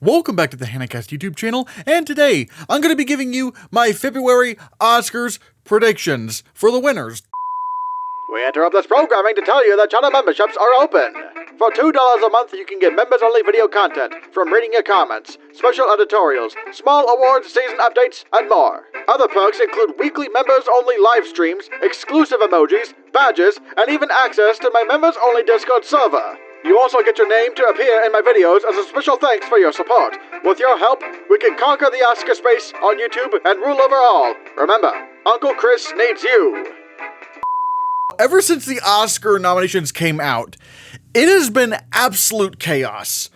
Welcome back to the Hannahcast YouTube channel, and today I'm going to be giving you my February Oscars predictions for the winners. We interrupt this programming to tell you that channel memberships are open. For $2 a month, you can get members-only video content, from reading your comments, special editorials, small awards, season updates, and more. Other perks include weekly members-only live streams, exclusive emojis, badges, and even access to my members-only Discord server. You also get your name to appear in my videos as a special thanks for your support. With your help, we can conquer the Oscar space on YouTube and rule over all. Remember, Uncle Chris needs you. Ever since the Oscar nominations came out, it has been absolute chaos.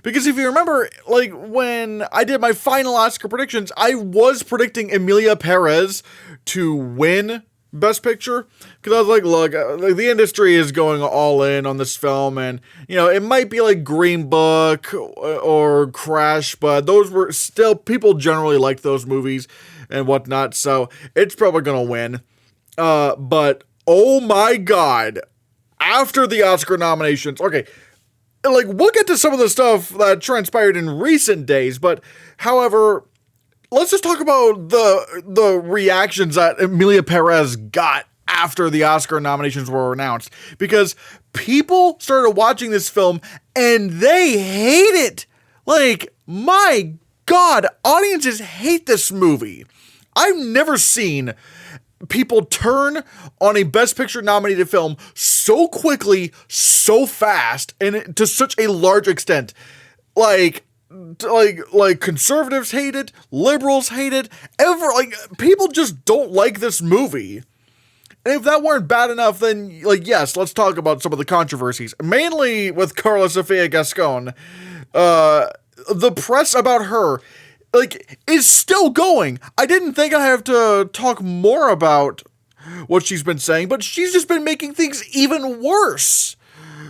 Because if you remember, like, when I did my final Oscar predictions, I was predicting Emilia Perez to win Best Picture, because I was like, look, the industry is going all in on this film, and, you know, it might be like Green Book or Crash, but those were still, people generally liked those movies and whatnot, so it's probably gonna win. But, oh my god, after the Oscar nominations, okay, like, we'll get to some of the stuff that transpired in recent days, but, however, let's just talk about the reactions that Emilia Perez got after the Oscar nominations were announced. Because people started watching this film and they hate it. Like, my god, audiences hate this movie. I've never seen people turn on a Best Picture nominated film so quickly, so fast, and to such a large extent. Like conservatives hate it, liberals hate it, people just don't like this movie. And if that weren't bad enough, then, like, yes, let's talk about some of the controversies. Mainly with Carla Sofia Gascon. The press about her, like, is still going. I didn't think I'd have to talk more about what she's been saying, but she's just been making things even worse.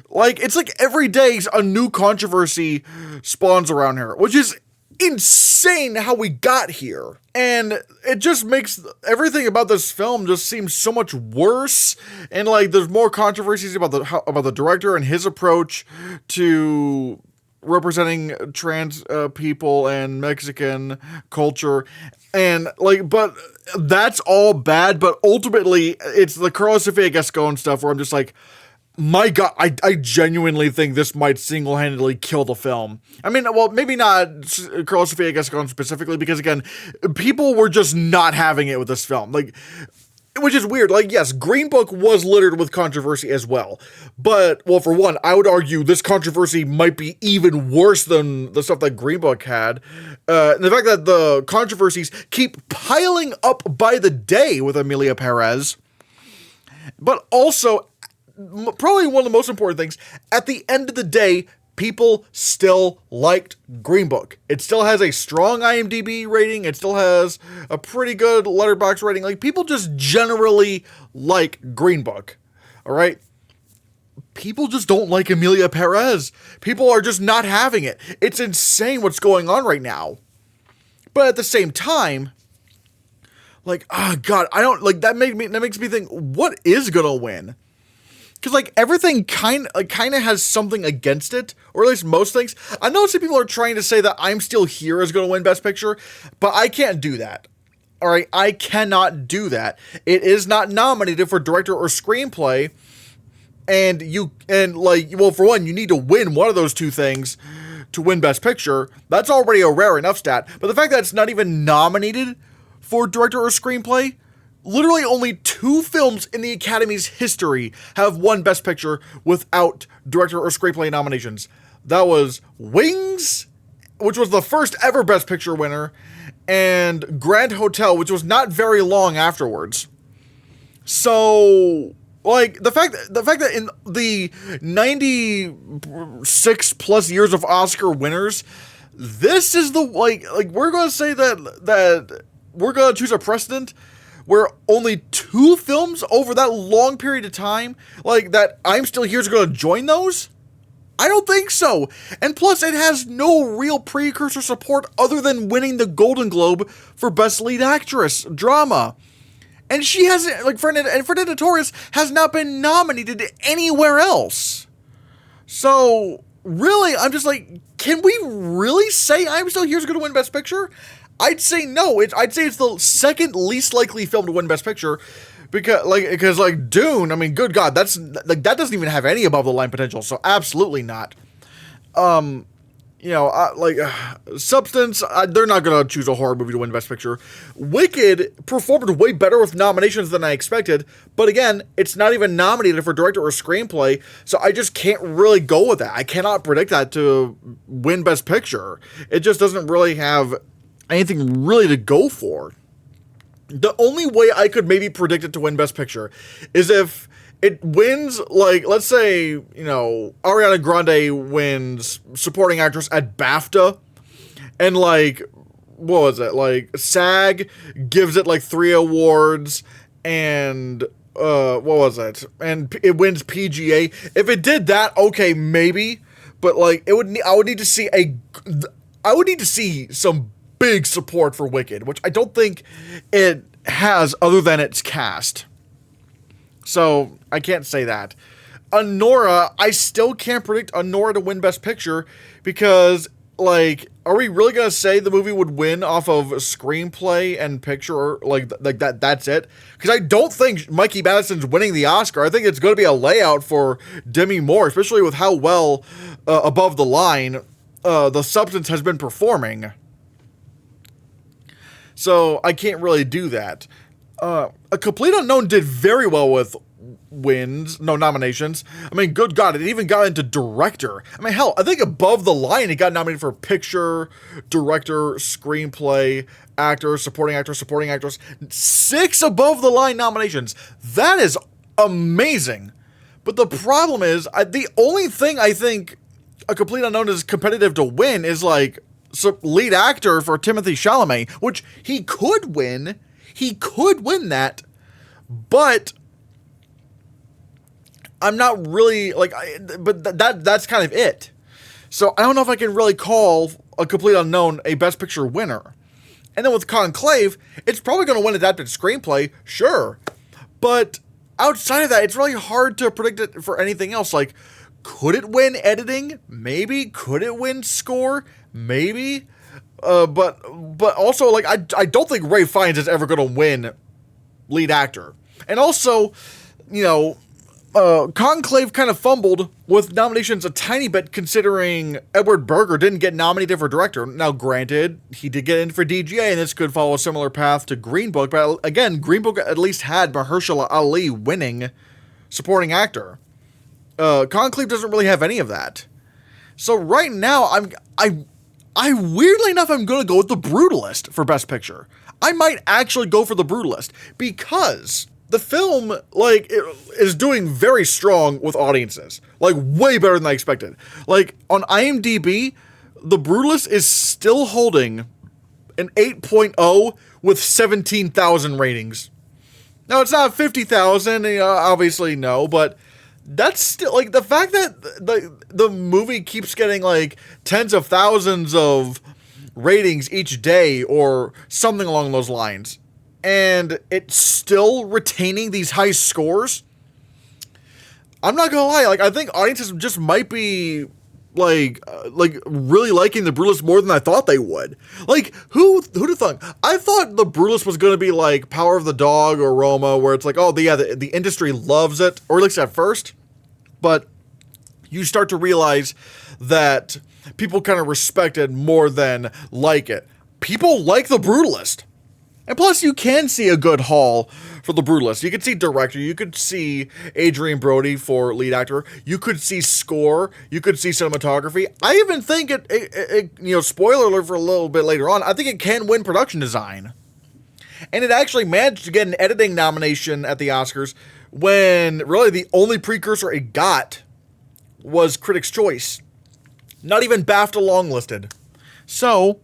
Like, it's like every day a new controversy spawns around her, which is insane how we got here. And it just makes everything about this film just seem so much worse. And, like, there's more controversies about the director and his approach to representing trans people and Mexican culture. And, like, but that's all bad. But ultimately, it's the Carla Sofia Gascon stuff where I'm just like, my god, I genuinely think this might single-handedly kill the film. I mean, well, maybe not Carla Sofia Gascon specifically, because, again, people were just not having it with this film. Like, which is weird. Like, yes, Green Book was littered with controversy as well. But, well, for one, I would argue this controversy might be even worse than the stuff that Green Book had. And the fact that the controversies keep piling up by the day with Emilia Perez. But also, probably one of the most important things, at the end of the day, people still liked Green Book. It still has a strong IMDb rating. It still has a pretty good Letterboxd rating. Like, people just generally like Green Book. All right? People just don't like Emilia Perez. People are just not having it. It's insane what's going on right now. But at the same time, like, oh god, I don't, like, that makes me think, what is gonna win? Because, like, everything kind of has something against it, or at least most things. I know some people are trying to say that I'm Still Here is going to win Best Picture, but I can't do that. All right, I cannot do that. It is not nominated for director or screenplay, well, for one, you need to win one of those two things to win Best Picture. That's already a rare enough stat. But the fact that it's not even nominated for director or screenplay. Literally only 2 films in the Academy's history have won Best Picture without director or screenplay nominations. That was Wings, which was the first ever Best Picture winner, and Grand Hotel, which was not very long afterwards. So, like, the fact that in the 96 plus years of Oscar winners, this is the, like we're going to say that we're going to choose a precedent where only 2 films over that long period of time, like, that I'm Still Here is going to join those? I don't think so. And plus, it has no real precursor support other than winning the Golden Globe for Best Lead Actress, Drama. And she hasn't, like, Fernanda Torres has not been nominated anywhere else. So, really, I'm just like, can we really say I'm Still Here is going to win Best Picture? I'd say no. I'd say it's the second least likely film to win Best Picture. Because Dune, I mean, good God, that doesn't even have any above the line potential. So absolutely not. Substance, they're not going to choose a horror movie to win Best Picture. Wicked performed way better with nominations than I expected, but again, it's not even nominated for director or screenplay, so I just can't really go with that. I cannot predict that to win Best Picture. It just doesn't really have anything really to go for. The only way I could maybe predict it to win Best Picture is if it wins, let's say, Ariana Grande wins supporting actress at BAFTA, and what was it? SAG gives it 3 awards, and what was it? And it wins PGA. If it did that, okay, maybe, but I would need to see some big support for Wicked, which I don't think it has other than its cast. So, I can't say that. Anora, I still can't predict Anora to win Best Picture because, are we really going to say the movie would win off of screenplay and picture, or that's it? Because I don't think Mikey Madison's winning the Oscar. I think it's going to be a layout for Demi Moore, especially with how well above the line the Substance has been performing. So, I can't really do that. A Complete Unknown did very well with nominations. I mean, good God, it even got into director. I mean, hell, I think above the line, it got nominated for picture, director, screenplay, actor, supporting actress. 6 above the line nominations. That is amazing. But the problem is, the only thing I think A Complete Unknown is competitive to win is lead actor for Timothée Chalamet, which he could win. He could win that, but I'm not really that's kind of it. So I don't know if I can really call A Complete Unknown a Best Picture winner. And then with Conclave, it's probably going to win adapted screenplay, sure. But outside of that, it's really hard to predict it for anything else. Could it win editing? Maybe. Could it win score? Maybe. But also, I don't think Ralph Fiennes is ever going to win lead actor. And also, Conclave kind of fumbled with nominations a tiny bit, considering Edward Berger didn't get nominated for director. Now, granted, he did get in for DGA, and this could follow a similar path to Green Book, but again, Green Book at least had Mahershala Ali winning supporting actor. Conclave doesn't really have any of that. So right now, I weirdly enough, I'm going to go with The Brutalist for Best Picture. I might actually go for The Brutalist because the film, is doing very strong with audiences. Way better than I expected. On IMDb, The Brutalist is still holding an 8.0 with 17,000 ratings. Now, it's not 50,000, obviously no, but that's still, the fact that the movie keeps getting, tens of thousands of ratings each day or something along those lines, and it's still retaining these high scores, I'm not gonna lie, I think audiences just might be, really liking The Brutalist more than I thought they would. Who'd have thunk? I thought The Brutalist was gonna be Power of the Dog or Roma, where it's the industry loves it, or at least at first. But you start to realize that people kind of respect it more than like it. People like The Brutalist. And plus, you can see a good haul for The Brutalist. You could see director. You could see Adrian Brody for lead actor. You could see score. You could see cinematography. I even think it spoiler alert for a little bit later on, I think it can win production design. And it actually managed to get an editing nomination at the Oscars when really the only precursor it got was Critics' Choice. Not even BAFTA longlisted. So,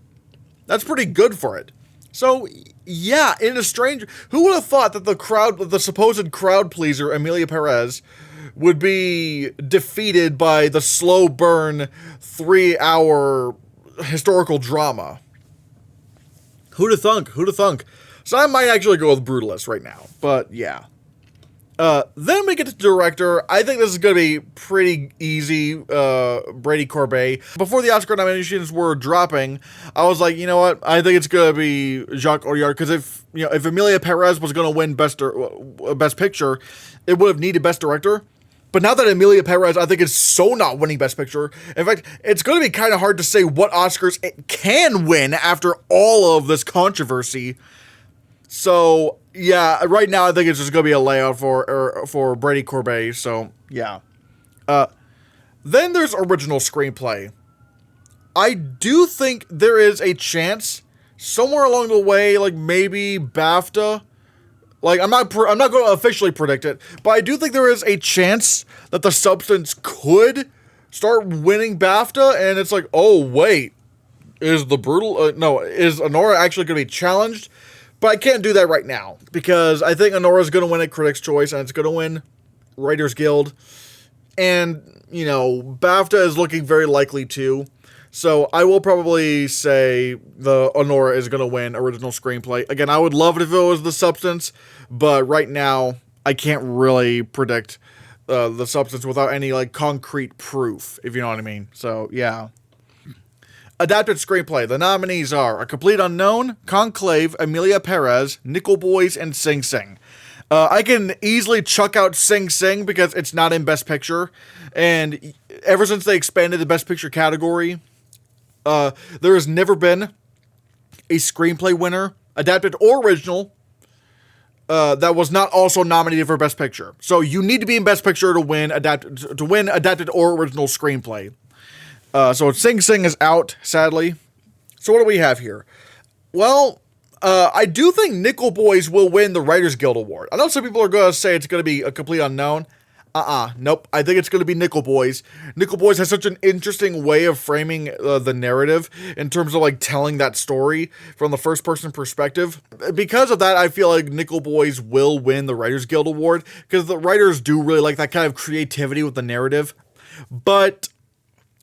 that's pretty good for it. So, yeah, in a strange... Who would have thought that the supposed crowd pleaser, Emilia Perez, would be defeated by the slow burn 3-hour historical drama? Who'd have thunk? So I might actually go with Brutalist right now. But, yeah. Then we get to director. I think this is going to be pretty easy. Brady Corbet. Before the Oscar nominations were dropping, I was like, you know what? I think it's going to be Jacques Audiard, because if Emilia Perez was going to win Best Picture, it would have needed Best Director. But now that Emilia Perez, I think, is so not winning Best Picture. In fact, it's going to be kind of hard to say what Oscars it can win after all of this controversy. So, yeah, right now I think it's just going to be a layout for Brady Corbet. So, yeah. Then there's original screenplay. I do think there is a chance somewhere along the way, like maybe BAFTA. Like, I'm not going to officially predict it, but I do think there is a chance that The Substance could start winning BAFTA, and it's like, oh, wait, is Anora actually going to be challenged? But I can't do that right now, because I think Honora is going to win at Critics' Choice, and it's going to win Writers Guild, and, BAFTA is looking very likely too. So I will probably say the Honora is going to win original screenplay. Again, I would love it if it was The Substance, but right now I can't really predict The Substance without any concrete proof, if you know what I mean. So yeah. Adapted screenplay. The nominees are A Complete Unknown, Conclave, Emilia Perez, Nickel Boys, and Sing Sing. I can easily chuck out Sing Sing because it's not in Best Picture, and ever since they expanded the Best Picture category, there has never been a screenplay winner, adapted or original, that was not also nominated for Best Picture. So you need to be in Best Picture to win adapted or original screenplay. So Sing Sing is out, sadly. So what do we have here? Well, I do think Nickel Boys will win the Writers Guild Award. I know some people are going to say it's going to be A Complete Unknown. Nope. I think it's going to be Nickel Boys. Nickel Boys has such an interesting way of framing the narrative in terms of telling that story from the first person perspective. Because of that, I feel like Nickel Boys will win the Writers Guild Award, because the writers do really like that kind of creativity with the narrative. But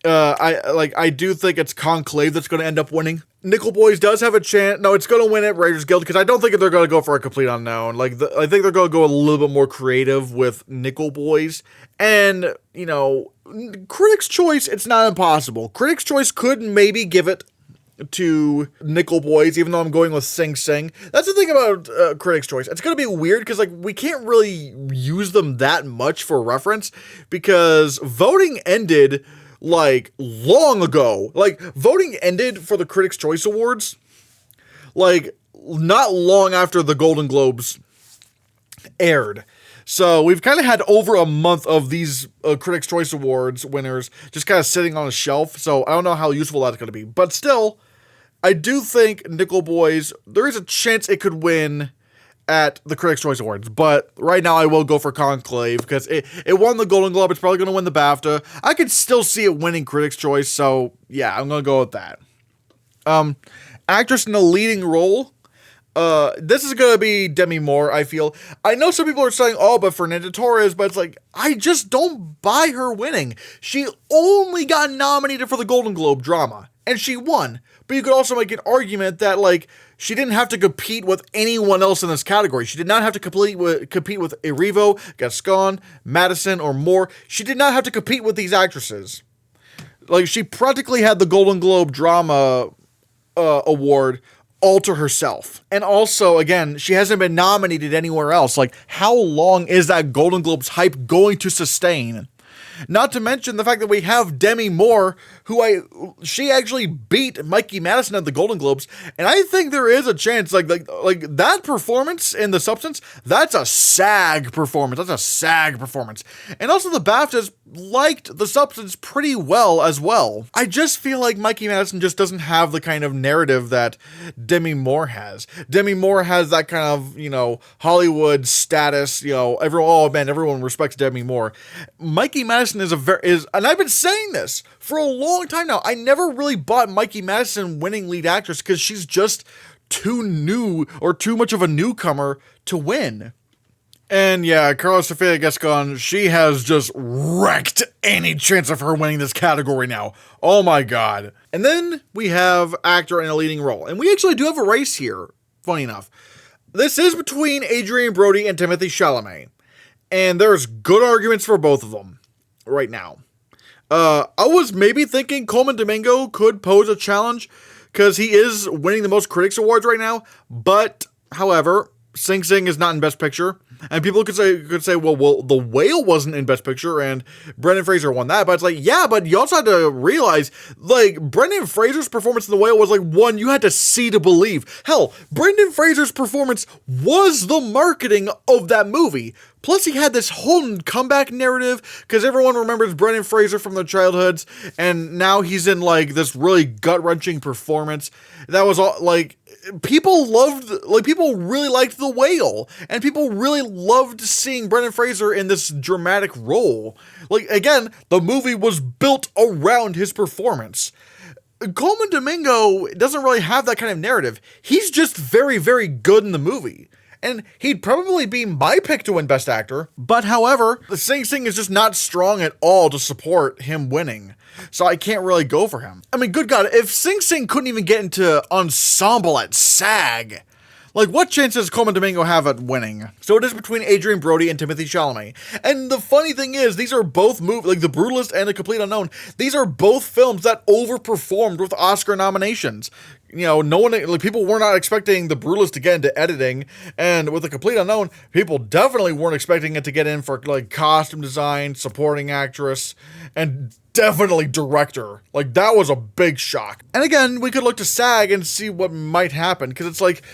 I do think it's Conclave that's going to end up winning. Nickel Boys does have a chance. No, it's going to win at Writers Guild, because I don't think they're going to go for A Complete Unknown. I think they're going to go a little bit more creative with Nickel Boys. And, Critics' Choice, it's not impossible. Critics' Choice could maybe give it to Nickel Boys, even though I'm going with Sing Sing. That's the thing about Critics' Choice. It's going to be weird, because we can't really use them that much for reference, because voting ended long ago. Voting ended for the Critics' Choice Awards, not long after the Golden Globes aired. So we've kind of had over a month of these Critics' Choice Awards winners just kind of sitting on a shelf. So I don't know how useful that's going to be. But still, I do think Nickel Boys, there is a chance it could win at the Critics' Choice Awards, but right now I will go for Conclave, because it won the Golden Globe. It's probably going to win the BAFTA. I could still see it winning Critics' Choice, so yeah, I'm going to go with that. Actress in a leading role. This is going to be Demi Moore, I feel. I know some people are saying, oh, but Fernanda Torres, but it's I just don't buy her winning. She only got nominated for the Golden Globe drama, and she won. But you could also make an argument that, she didn't have to compete with anyone else in this category. She did not have to compete with Erivo, Gascon, Madison, or Moore. She did not have to compete with these actresses. She practically had the Golden Globe Drama Award all to herself. And also, again, she hasn't been nominated anywhere else. How long is that Golden Globes hype going to sustain? Not to mention the fact that we have Demi Moore, she actually beat Mikey Madison at the Golden Globes, and I think there is a chance, that performance in The Substance, that's a SAG performance. And also the BAFTAs liked The Substance pretty well as well. I just feel like Mikey Madison just doesn't have the kind of narrative that Demi Moore has. Demi Moore has that kind of, Hollywood status, everyone respects Demi Moore. Mikey Madison is and I've been saying this for a long time now. I never really bought Mikey Madison winning lead actress, because she's just too new or too much of a newcomer to win. And yeah, Carla Sofia Gascon, she has just wrecked any chance of her winning this category now. Oh my god. And then we have actor in a leading role. And we actually do have a race here, funny enough. This is between Adrien Brody and Timothée Chalamet. And there's good arguments for both of them right now. I was maybe thinking Coleman Domingo could pose a challenge because he is winning the most critics awards right now. But, however, Sing Sing is not in Best Picture. And people could say, well, The Whale wasn't in Best Picture and Brendan Fraser won that. But it's like, yeah, but you also had to realize, like, Brendan Fraser's performance in The Whale was like one you had to see to believe. Hell, Brendan Fraser's performance was the marketing of that movie. Plus, he had this whole comeback narrative because everyone remembers Brendan Fraser from their childhoods, and now he's in like this really gut-wrenching performance. That was all like people really liked The Whale, and people really loved seeing Brendan Fraser in this dramatic role. Like again, the movie was built around his performance. Coleman Domingo doesn't really have that kind of narrative. He's just very, very good in the movie. And he'd probably be my pick to win Best Actor. But however, the Sing Sing is just not strong at all to support him winning. So I can't really go for him. I mean, good God, if Sing Sing couldn't even get into ensemble at SAG, like what chance does Coleman Domingo have at winning? So it is between Adrian Brody and Timothée Chalamet. And the funny thing is, these are both movies, like The Brutalist and The Complete Unknown, these are both films that overperformed with Oscar nominations. You know, no one, like, people were not expecting The Brutalist to get into editing, and with The Complete Unknown, people definitely weren't expecting it to get in for, like, costume design, supporting actress, and definitely director. Like, that was a big shock. And again, we could look to SAG and see what might happen, because it's like,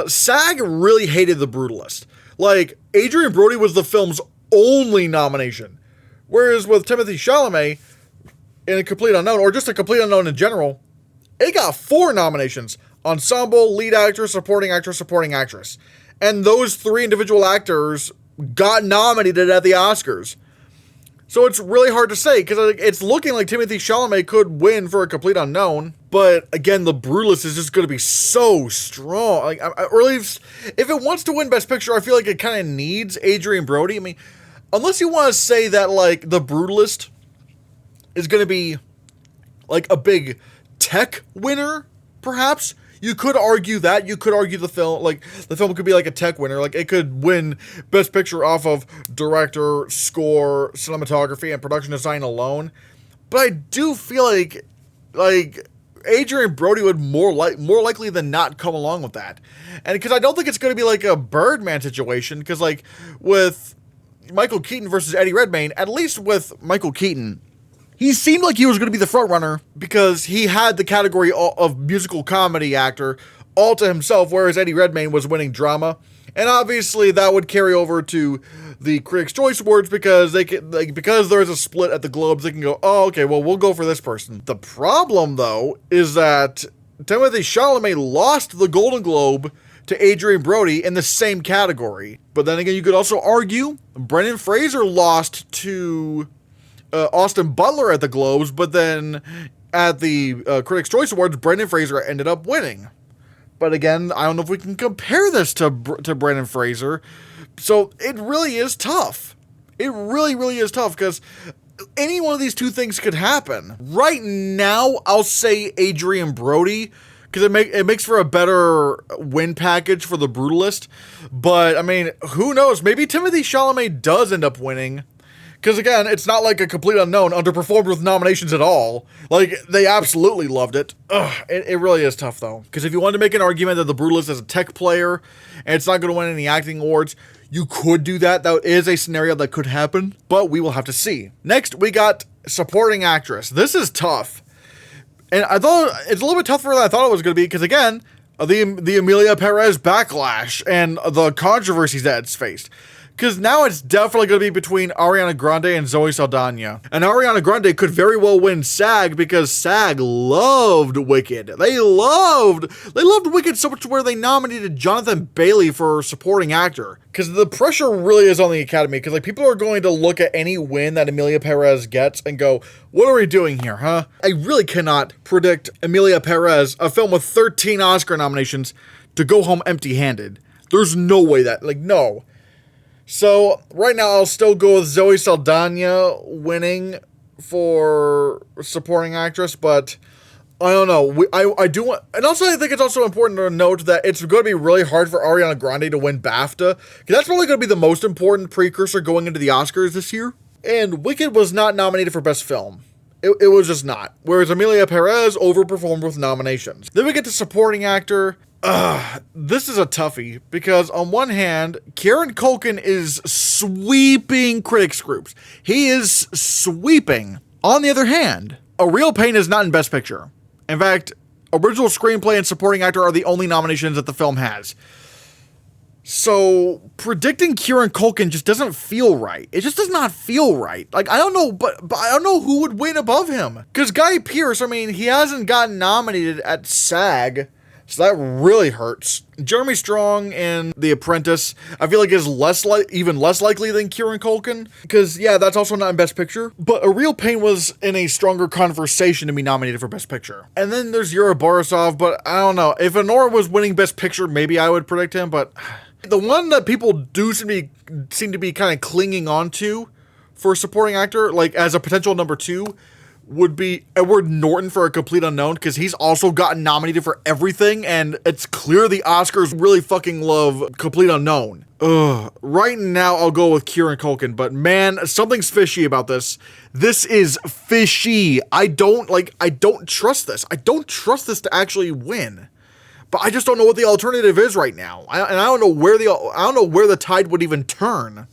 SAG really hated The Brutalist. Like, Adrian Brody was the film's only nomination, whereas with Timothée Chalamet, in A Complete Unknown, or just A Complete Unknown in general, it got 4 nominations: ensemble, lead actor, supporting actor, supporting actress. And those 3 individual actors got nominated at the Oscars. So it's really hard to say, because it's looking like Timothée Chalamet could win for A Complete Unknown. But again, The Brutalist is just going to be so strong. Like, or if it wants to win Best Picture, I feel like it kind of needs Adrian Brody. I mean, unless you want to say that, like, The Brutalist is going to be like a big tech winner, perhaps. You could argue that. You could argue the film could be like a tech winner. Like, it could win Best Picture off of director, score, cinematography, and production design alone. But I do feel like Adrian Brody would more likely than not come along with that. And because I don't think it's going to be like a Birdman situation, because like with Michael Keaton versus Eddie Redmayne, at least with Michael Keaton, he seemed like he was going to be the front runner because he had the category of musical comedy actor all to himself, whereas Eddie Redmayne was winning drama. And obviously that would carry over to the Critics' Choice Awards because because there's a split at the Globes, they can go, oh, okay, well, we'll go for this person. The problem, though, is that Timothée Chalamet lost the Golden Globe to Adrian Brody in the same category. But then again, you could also argue Brendan Fraser lost to Austin Butler at the Globes, but then at the Critics' Choice Awards, Brendan Fraser ended up winning. But again, I don't know if we can compare this to Brendan Fraser. So it really is tough. It really, really is tough because any one of these two things could happen. Right now, I'll say Adrian Brody because it makes for a better win package for The Brutalist. But, I mean, who knows? Maybe Timothée Chalamet does end up winning. Because, again, it's not like A Complete Unknown underperformed with nominations at all. Like, they absolutely loved it. It really is tough, though. Because if you wanted to make an argument that The Brutalist is a tech player and it's not going to win any acting awards, you could do that. That is a scenario that could happen, but we will have to see. Next, we got Supporting Actress. This is tough. And I thought it's a little bit tougher than I thought it was going to be because, again, the Emilia Perez backlash and the controversies that it's faced. Because now it's definitely going to be between Ariana Grande and Zoe Saldana. And Ariana Grande could very well win SAG because SAG loved Wicked. They loved Wicked so much where they nominated Jonathan Bailey for supporting actor. Because the pressure really is on the Academy. Because like people are going to look at any win that Emilia Perez gets and go, what are we doing here, huh? I really cannot predict Emilia Perez, a film with 13 Oscar nominations, to go home empty-handed. There's no way that, no. So, right now, I'll still go with Zoe Saldana winning for supporting actress, but I don't know. I do want, and also I think it's also important to note that it's going to be really hard for Ariana Grande to win BAFTA, because that's probably going to be the most important precursor going into the Oscars this year. And Wicked was not nominated for Best Film. It was just not. Whereas Emilia Perez overperformed with nominations. Then we get to Supporting Actor. This is a toughie, because on one hand, Kieran Culkin is sweeping critics groups. He is sweeping. On the other hand, A Real Pain is not in Best Picture. In fact, original screenplay and supporting actor are the only nominations that the film has. So predicting Kieran Culkin just doesn't feel right. It just does not feel right. Like, I don't know, but I don't know who would win above him. Because Guy Pearce, I mean, he hasn't gotten nominated at SAG, so that really hurts. Jeremy Strong in The Apprentice, I feel like is even less likely than Kieran Culkin. Because, yeah, that's also not in Best Picture. But A Real Pain was in a stronger conversation to be nominated for Best Picture. And then there's Yura Borisov, but I don't know. If Honora was winning Best Picture, maybe I would predict him, but the one that people do seem to be kind of clinging on to for supporting actor, like as a potential number 2, would be Edward Norton for A Complete Unknown, because he's also gotten nominated for everything, and it's clear the Oscars really fucking love Complete Unknown. Right now I'll go with Kieran Culkin, but man, something's fishy about this. This is fishy. I don't trust this. I don't trust this to actually win. But I just don't know what the alternative is right now. I don't know where the tide would even turn.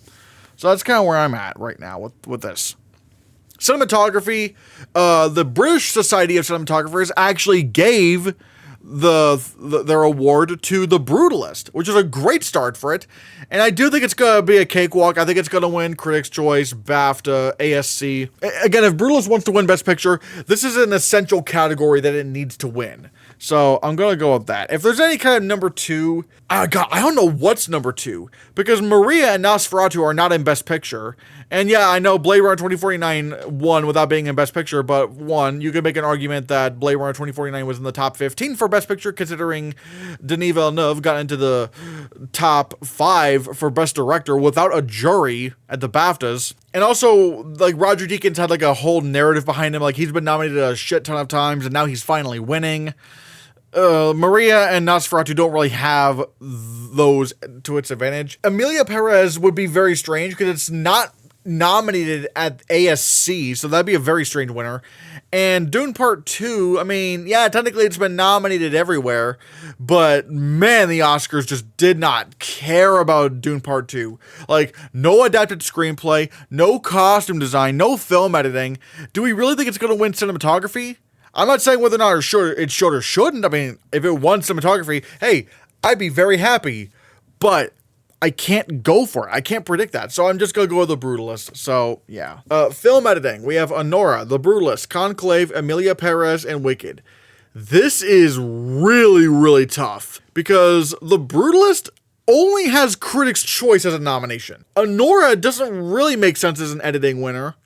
So that's kind of where I'm at right now with this. Cinematography, the British Society of Cinematographers actually gave their award to The Brutalist, which is a great start for it. And I do think it's going to be a cakewalk. I think it's going to win Critics' Choice, BAFTA, ASC. Again, if Brutalist wants to win Best Picture, this is an essential category that it needs to win. So I'm going to go with that. If there's any kind of number 2, I don't know what's number 2, because Maria and Nosferatu are not in Best Picture. And yeah, I know Blade Runner 2049 won without being in Best Picture, but one, you could make an argument that Blade Runner 2049 was in the top 15 for Best Picture, considering Denis Villeneuve got into the top 5 for Best Director without a jury at the BAFTAs. And also, like, Roger Deakins had like a whole narrative behind him. Like, he's been nominated a shit ton of times, and now he's finally winning. Maria and Nosferatu don't really have those to its advantage. Emilia Perez would be very strange because it's not nominated at ASC, so that'd be a very strange winner. And Dune Part 2, I mean, yeah, technically it's been nominated everywhere, but man, the Oscars just did not care about Dune Part 2. Like, no adapted screenplay, no costume design, no film editing. Do we really think it's going to win cinematography? I'm not saying whether or not it should or shouldn't. I mean, if it won cinematography, hey, I'd be very happy. But I can't go for it. I can't predict that. So I'm just going to go with The Brutalist. So, yeah. Film editing. We have Honora, The Brutalist, Conclave, Emilia Perez, and Wicked. This is really, really tough, because The Brutalist only has Critics' Choice as a nomination. Honora doesn't really make sense as an editing winner.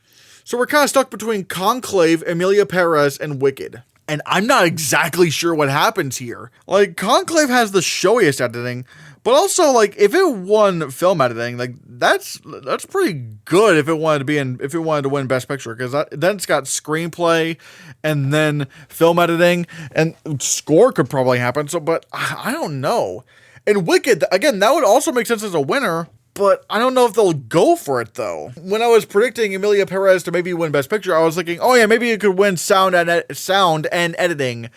So we're kind of stuck between Conclave, Emilia Perez, and Wicked. And I'm not exactly sure what happens here. Like, Conclave has the showiest editing, but also, like, if it won film editing, like, that's pretty good if it wanted to win Best Picture, because then it's got screenplay and then film editing, and score could probably happen. So, but I don't know. And Wicked, again, that would also make sense as a winner, but I don't know if they'll go for it, though. When I was predicting Emilia Perez to maybe win Best Picture, I was thinking, oh yeah, maybe it could win sound and editing.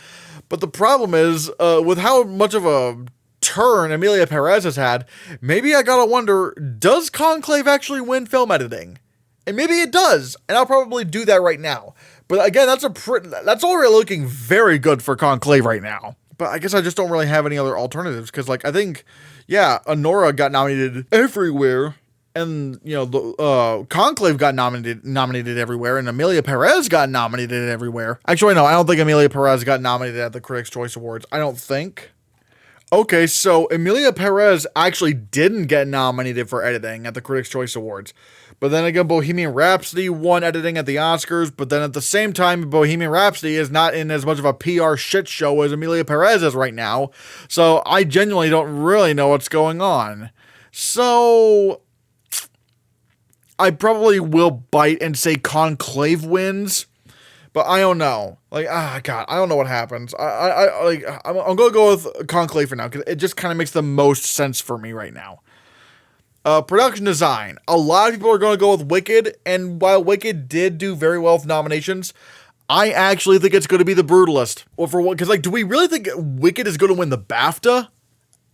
But the problem is, with how much of a turn Emilia Perez has had, maybe I gotta wonder, does Conclave actually win film editing? And maybe it does, and I'll probably do that right now. But again, that's already looking very good for Conclave right now. But I guess I just don't really have any other alternatives, because, like, I think, yeah, Honora got nominated everywhere, and, you know, the Conclave got nominated everywhere, and Emilia Perez got nominated everywhere. Actually, no, I don't think Emilia Perez got nominated at the Critics' Choice Awards. I don't think. Okay, so Emilia Perez actually didn't get nominated for editing at the Critics' Choice Awards. But then again, Bohemian Rhapsody won editing at the Oscars, but then at the same time, Bohemian Rhapsody is not in as much of a PR shit show as Emilia Perez is right now. So I genuinely don't really know what's going on. So I probably will bite and say Conclave wins. But I don't know. Like, God, I don't know what happens. I'm gonna go with Conclave for now because it just kind of makes the most sense for me right now. Production design. A lot of people are going to go with Wicked, and while Wicked did do very well with nominations, I actually think it's going to be The Brutalist. Well, for what? Because, like, do we really think Wicked is going to win the BAFTA?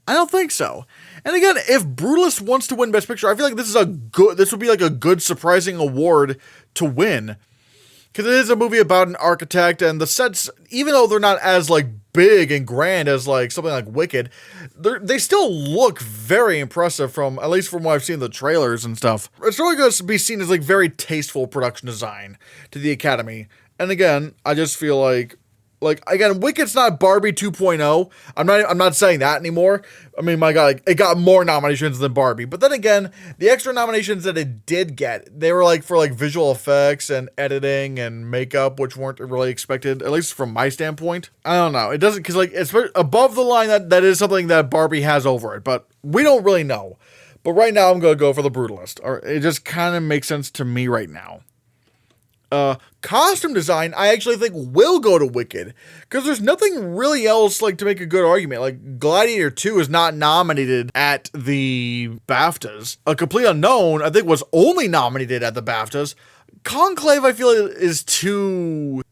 I don't think so. And again, if Brutalist wants to win Best Picture, I feel like this would be like a good, surprising award to win. Because it is a movie about an architect, and the sets, even though they're not as, like, big and grand as, like, something like Wicked, they still look very impressive at least from what I've seen in the trailers and stuff. It's really going to be seen as, like, very tasteful production design to the Academy. And again, I just feel like again, Wicked's not Barbie 2.0. I'm not saying that anymore. I mean, my God, it got more nominations than Barbie. But then again, the extra nominations that it did get, they were like for like visual effects and editing and makeup, which weren't really expected, at least from my standpoint. I don't know. It doesn't, because like it's above the line that is something that Barbie has over it, but we don't really know. But right now, I'm gonna go for The Brutalist. Or it just kind of makes sense to me right now. Costume design, I actually think will go to Wicked, because there's nothing really else like to make a good argument. Like Gladiator 2 is not nominated at the BAFTAs. A Complete Unknown, I think, was only nominated at the BAFTAs. Conclave, I feel, is too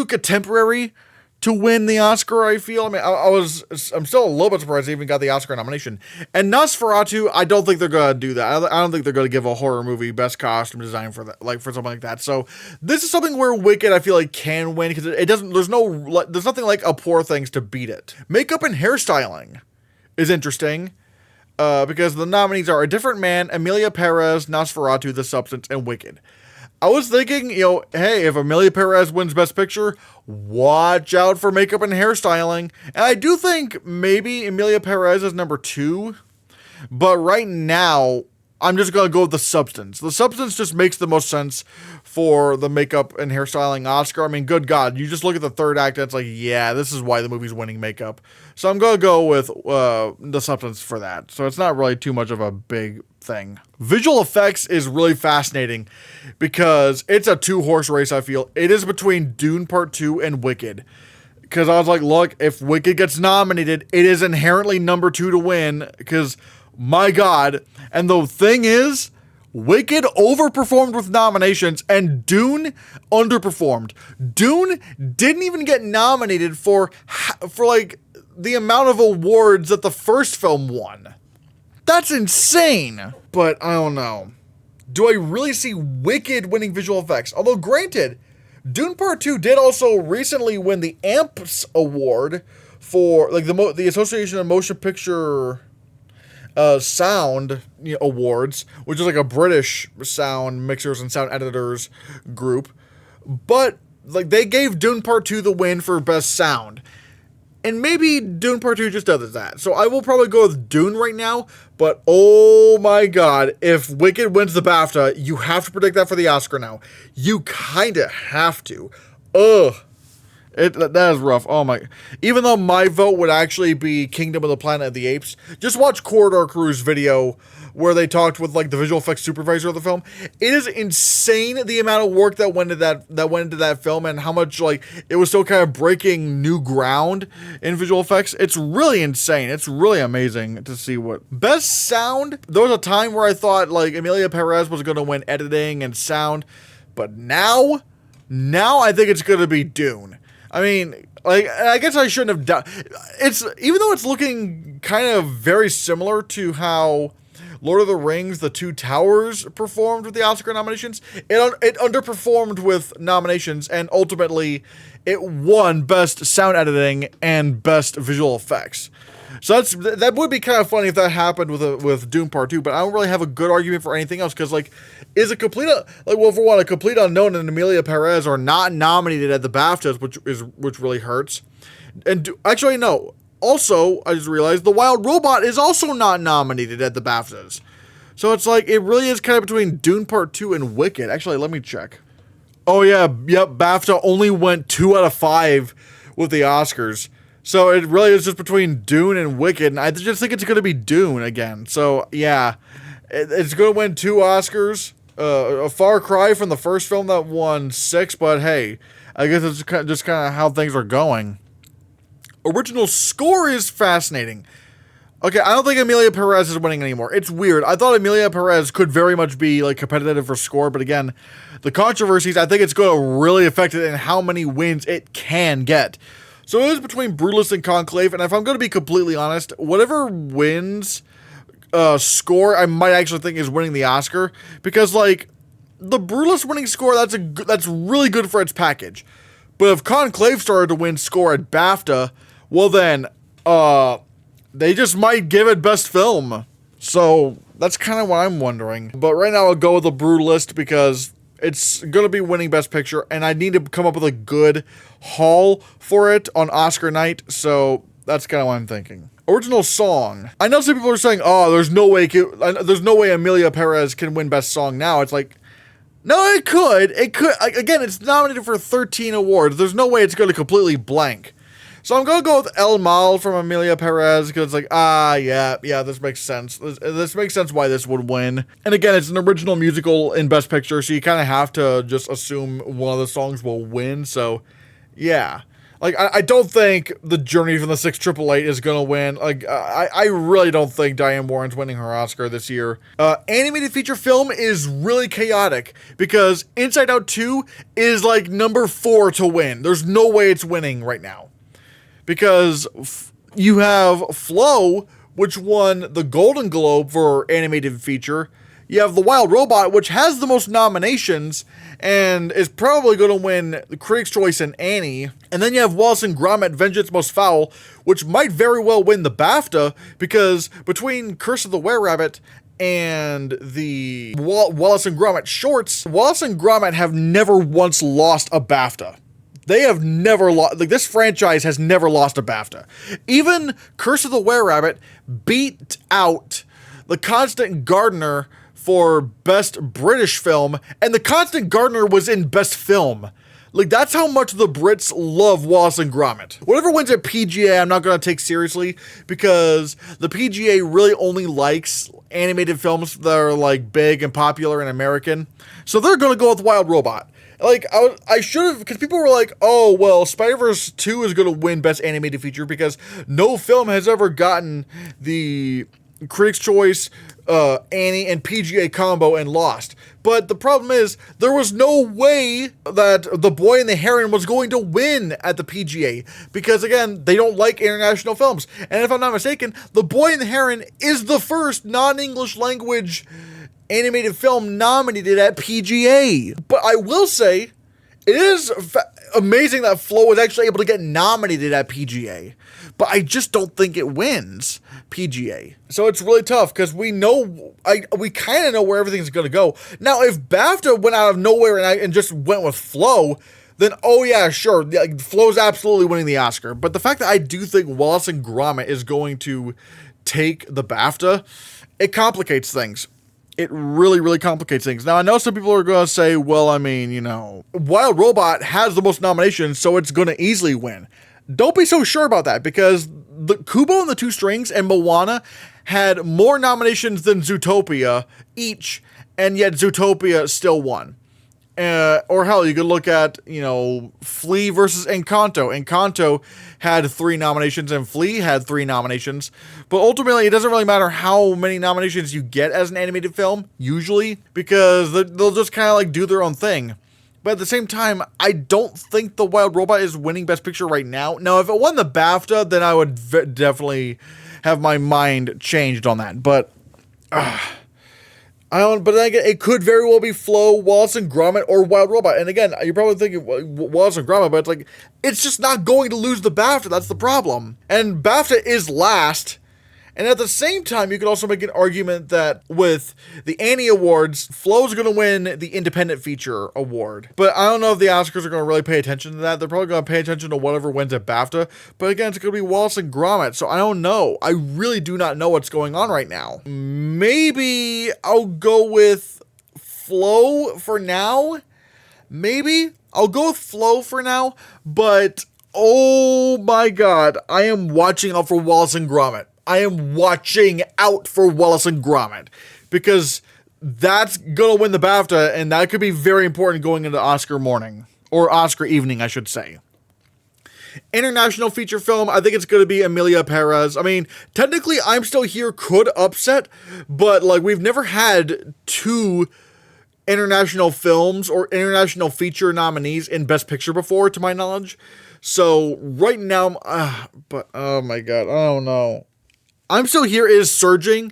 contemporary to win the Oscar, I feel. I mean, I'm still a little bit surprised they even got the Oscar nomination. And Nosferatu, I don't think they're going to do that. I don't think they're going to give a horror movie best costume design for that, like for something like that. So this is something where Wicked, I feel like, can win, because there's nothing like a Poor Things to beat it. Makeup and hairstyling is interesting. Because the nominees are A Different Man, Emilia Perez, Nosferatu, The Substance, and Wicked. I was thinking, hey, if Emilia Perez wins Best Picture, watch out for makeup and hairstyling. And I do think maybe Emilia Perez is number 2. But right now, I'm just going to go with The Substance. The Substance just makes the most sense for the makeup and hairstyling Oscar. I mean, good God, you just look at the third act and it's like, yeah, this is why the movie's winning makeup. So I'm going to go with The Substance for that. So it's not really too much of a big thing. Visual effects is really fascinating because it's a 2-horse race, I feel. It is between Dune Part 2 and Wicked. Because I was like, look, if Wicked gets nominated, it is inherently number 2 to win. Because, my God. And the thing is, Wicked overperformed with nominations and Dune underperformed. Dune didn't even get nominated for like the amount of awards that the first film won. That's insane. But I don't know. Do I really see Wicked winning visual effects? Although granted, Dune Part 2 did also recently win the AMPS award for like the Association of Motion Picture Sound Awards, which is like a British sound mixers and sound editors group. But like they gave Dune Part 2 the win for best sound. And maybe Dune Part 2 just does that. So I will probably go with Dune right now. But oh my God, if Wicked wins the BAFTA, you have to predict that for the Oscar now. You kind of have to. Ugh. That is rough. Oh my. Even though my vote would actually be Kingdom of the Planet of the Apes, just watch Corridor Crew's video where they talked with like the visual effects supervisor of the film. It is insane the amount of work that went into that film and how much like it was still kind of breaking new ground in visual effects. It's really insane. It's really amazing to see what best sound. There was a time where I thought like Emilia Perez was going to win editing and sound, but now I think it's going to be Dune. I mean, like, I guess I shouldn't have done. Even though it's looking kind of very similar to how Lord of the Rings, The Two Towers performed with the Oscar nominations, it underperformed with nominations, and ultimately it won Best Sound Editing and Best Visual Effects. So that would be kind of funny if that happened with Dune Part 2, but I don't really have a good argument for anything else, because, like, for one, A Complete Unknown and Emilia Perez are not nominated at the BAFTAs, which really hurts. And actually, no. Also, I just realized The Wild Robot is also not nominated at the BAFTAs. So it's like, it really is kind of between Dune Part 2 and Wicked. Actually, let me check. Oh yeah, yep, BAFTA only went 2 out of 5 with the Oscars. So it really is just between Dune and Wicked, and I just think it's going to be Dune again. So yeah, it's going to win 2 Oscars. A far cry from the first film that won 6, but hey, I guess it's just kind of how things are going. Original score is fascinating. Okay, I don't think Emilia Perez is winning anymore. It's weird. I thought Emilia Perez could very much be like competitive for score, but again, the controversies, I think it's going to really affect it and how many wins it can get. So it is between Brutalist and Conclave, and if I'm going to be completely honest, whatever wins score, I might actually think is winning the Oscar, because like the Brutalist winning score, that's really good for its package. But if Conclave started to win score at BAFTA, well then, they just might give it best film. So that's kind of what I'm wondering. But right now I'll go with The Brutalist because it's going to be winning best picture and I need to come up with a good haul for it on Oscar night. So that's kind of what I'm thinking. Original song. I know some people are saying, oh, there's no way Emilia Perez can win best song now. It's like, no, it could. Again, it's nominated for 13 awards. There's no way it's going to completely blank. So I'm going to go with El Mal from Emilia Perez because it's like, yeah, this makes sense. This makes sense why this would win. And again, it's an original musical in Best Picture, so you kind of have to just assume one of the songs will win. So, yeah. Like, I don't think The Journey from the 688 is going to win. Like, I really don't think Diane Warren's winning her Oscar this year. Animated feature film is really chaotic because Inside Out 2 is like number 4 to win. There's no way it's winning right now. Because you have Flow, which won the Golden Globe for animated feature. You have The Wild Robot, which has the most nominations and is probably going to win the Critics' Choice and Annie. And then you have Wallace and Gromit: Vengeance Most Foul, which might very well win the BAFTA because between Curse of the Were-Rabbit and the Wallace and Gromit shorts, Wallace and Gromit have never once lost a BAFTA. They have never lost, like this franchise has never lost a BAFTA. Even Curse of the Were-Rabbit beat out The Constant Gardener for Best British Film, and The Constant Gardener was in Best Film. Like, that's how much the Brits love Wallace and Gromit. Whatever wins at PGA, I'm not going to take seriously, because the PGA really only likes animated films that are, like, big and popular and American. So they're going to go with Wild Robot. Like, I should have, because people were like, oh, well, Spider-Verse 2 is going to win Best Animated Feature because no film has ever gotten the Critics' Choice, Annie, and PGA combo and lost. But the problem is, there was no way that The Boy and the Heron was going to win at the PGA because, again, they don't like international films. And if I'm not mistaken, The Boy and the Heron is the first non-English language animated film nominated at PGA. But I will say, it is amazing that Flow was actually able to get nominated at PGA. But I just don't think it wins PGA. So it's really tough because we know, we kind of know where everything's going to go. Now, if BAFTA went out of nowhere and just went with Flow, then oh yeah, sure, Flow's absolutely winning the Oscar. But the fact that I do think Wallace and Gromit is going to take the BAFTA, it complicates things. It really, really complicates things. Now, I know some people are going to say, well, I mean, Wild Robot has the most nominations, so it's going to easily win. Don't be so sure about that, because the Kubo and the Two Strings and Moana had more nominations than Zootopia each, and yet Zootopia still won. Or hell, you could look at, Flea versus Encanto. Encanto had 3 nominations and Flea had 3 nominations. But ultimately, it doesn't really matter how many nominations you get as an animated film, usually, because they'll just kind of like do their own thing. But at the same time, I don't think The Wild Robot is winning Best Picture right now. Now, if it won the BAFTA, then I would definitely have my mind changed on that. But I don't. But then again, it could very well be Flow, Wallace and Gromit, or Wild Robot. And again, you're probably thinking Wallace and Gromit, but it's like, it's just not going to lose the BAFTA. That's the problem. And BAFTA is last. And at the same time, you could also make an argument that with the Annie Awards, Flow's going to win the Independent Feature Award. But I don't know if the Oscars are going to really pay attention to that. They're probably going to pay attention to whatever wins at BAFTA. But again, it's going to be Wallace and Gromit, so I don't know. I really do not know what's going on right now. Maybe I'll go with Flow for now. Maybe I'll go with Flow for now. But, oh my God, I am watching out for Wallace and Gromit. I am watching out for Wallace and Gromit because that's going to win the BAFTA, and that could be very important going into Oscar morning. or Oscar evening, I should say. International feature film, I think it's going to be Emilia Perez. I mean, technically, I'm Still Here could upset, but like we've never had two international films or international feature nominees in Best Picture before, to my knowledge. So right now, but oh my god, I don't know. I'm Still Here is surging,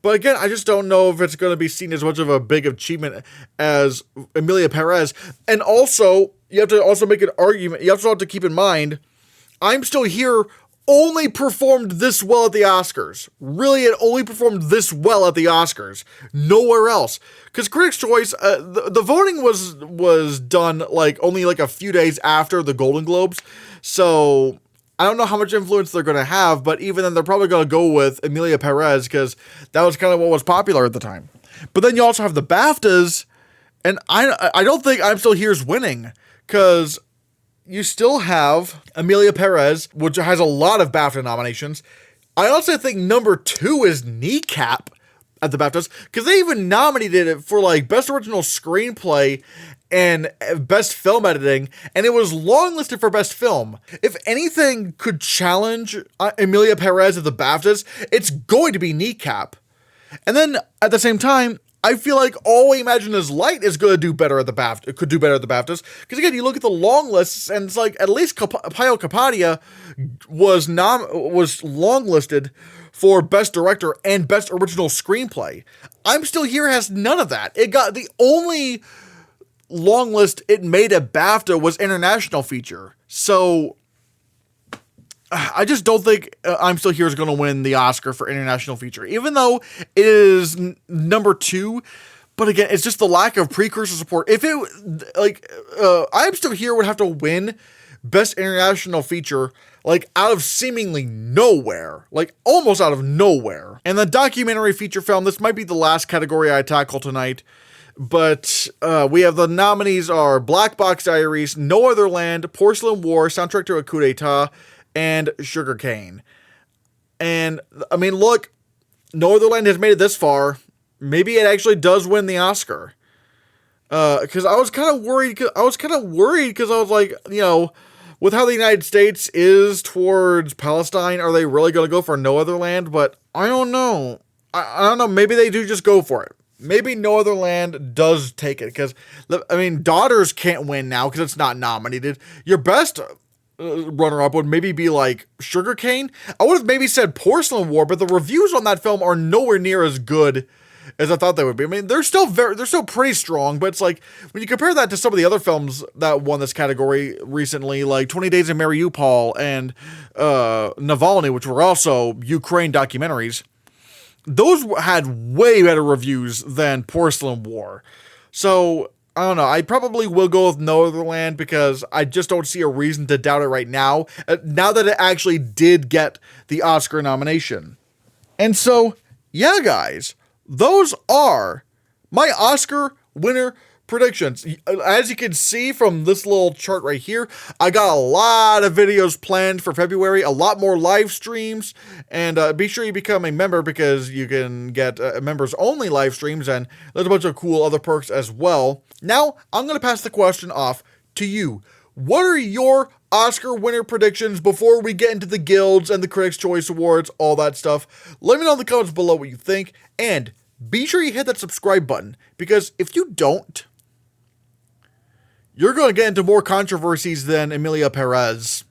but again, I just don't know if it's going to be seen as much of a big achievement as Emilia Perez. And also, you have to also make an argument. You also have to keep in mind, I'm Still Here only performed this well at the Oscars. Really, it only performed this well at the Oscars. Nowhere else. Because Critics' Choice, the voting was done like only like a few days after the Golden Globes. So I don't know how much influence they're going to have, but even then they're probably going to go with Emilia Perez because that was kind of what was popular at the time. But then you also have the BAFTAs, and I don't think I'm Still Here's winning because you still have Emilia Perez, which has a lot of BAFTA nominations. I also think number 2 is Kneecap at the BAFTAs, because they even nominated it for like Best Original Screenplay and Best Film Editing, and it was longlisted for Best Film. If anything could challenge Emilia Perez at the BAFTAs, it's going to be Kneecap. And then at the same time, I feel like All We Imagine Is Light is going to do better at the BAFTA. It could do better at the BAFTAs. Because again, you look at the long lists, and it's like at least Paio Kapadia was longlisted for Best Director and Best Original Screenplay. I'm Still Here has none of that. It got the only long list it made at BAFTA was International Feature. So I just don't think I'm Still Here is going to win the Oscar for International Feature, even though it is number 2. But again, it's just the lack of precursor support. If it, like, I'm Still Here would have to win Best International Feature, like, out of seemingly nowhere. Like, almost out of nowhere. And the documentary feature film, this might be the last category I tackle tonight. But we have the nominees are Black Box Diaries, No Other Land, Porcelain War, Soundtrack to a Coup d'etat, and Sugarcane. And, I mean, look, No Other Land has made it this far. Maybe it actually does win the Oscar. Because I was kind of worried, because I was like, you know, with how the United States is towards Palestine, are they really going to go for No Other Land? But I don't know. I don't know. Maybe they do just go for it. Maybe No Other Land does take it. Because, I mean, Daughters can't win now because it's not nominated. Your best runner-up would maybe be like Sugarcane. I would have maybe said Porcelain War, but the reviews on that film are nowhere near as good as I thought they would be. I mean, they're still pretty strong, but it's like when you compare that to some of the other films that won this category recently, like 20 Days of Mariupol and Navalny, which were also Ukraine documentaries, those had way better reviews than Porcelain War. So I don't know. I probably will go with No Other Land because I just don't see a reason to doubt it right now. Now that it actually did get the Oscar nomination. And so, yeah, guys, those are my Oscar winner predictions. As you can see from this little chart right here, I got a lot of videos planned for February, a lot more live streams, and be sure you become a member because you can get members only live streams, and there's a bunch of cool other perks as well. Now, I'm going to pass the question off to you. What are your Oscar winner predictions before we get into the guilds and the Critics' Choice Awards, all that stuff? Let me know in the comments below what you think, and be sure you hit that subscribe button, because if you don't, you're going to get into more controversies than Emilia Perez.